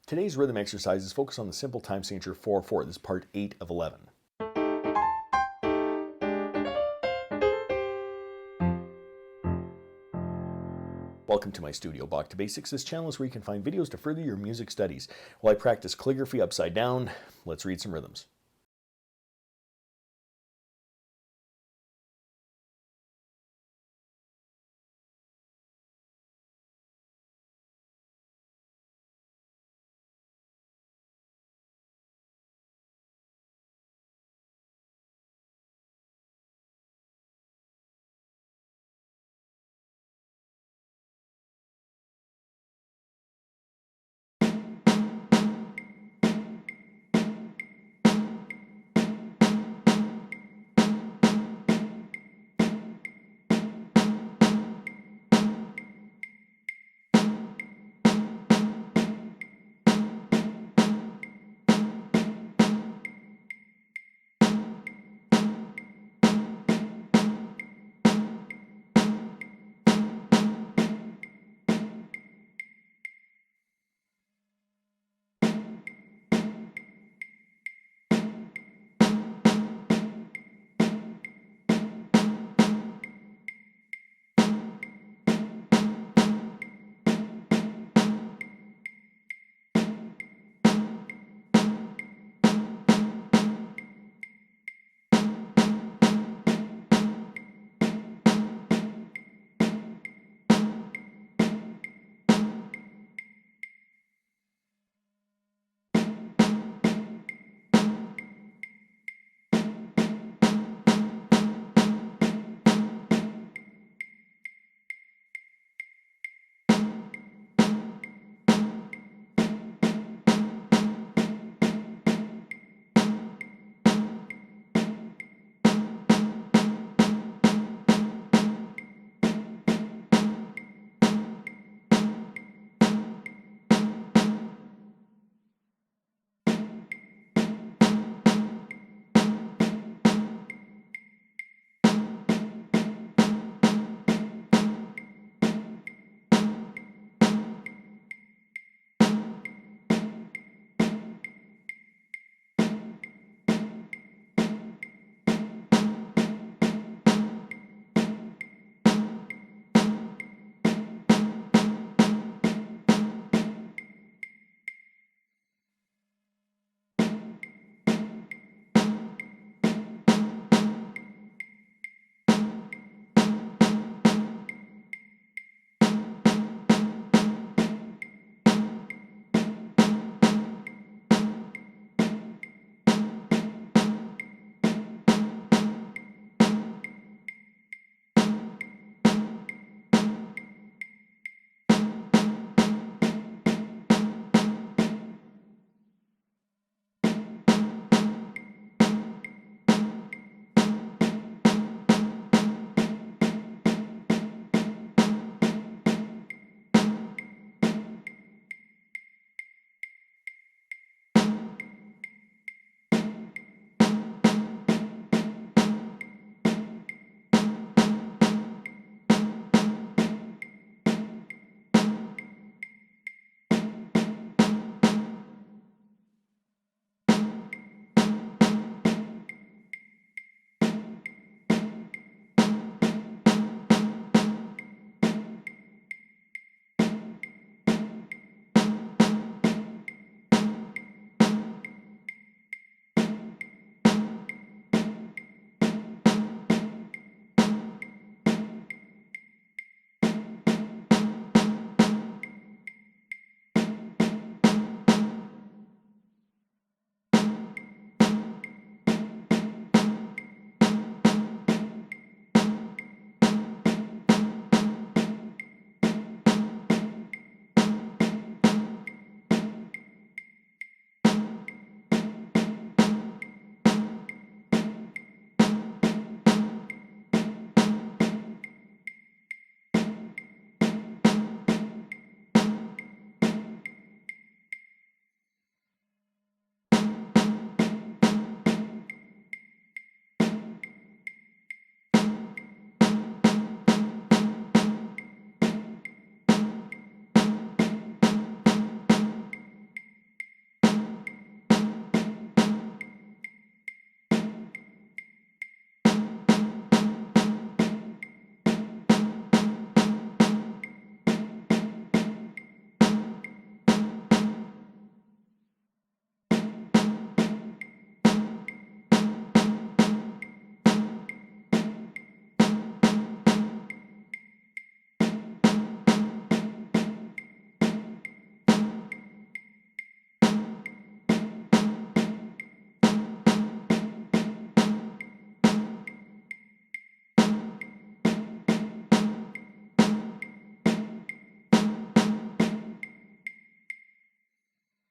Today's rhythm exercise is focused on the simple time signature 4/4. This is part 8 of 11. Welcome to my studio, Bach To Basics. This channel is where you can find videos to further your music studies. While I practice calligraphy upside down, let's read some rhythms.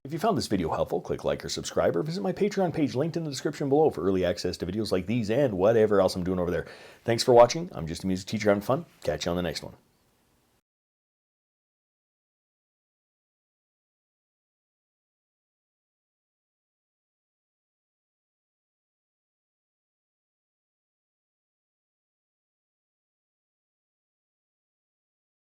If you found this video helpful, click like or subscribe, or visit my Patreon page linked in the description below for early access to videos like these and whatever else I'm doing over there. Thanks for watching. I'm just a music teacher having fun. Catch you on the next one.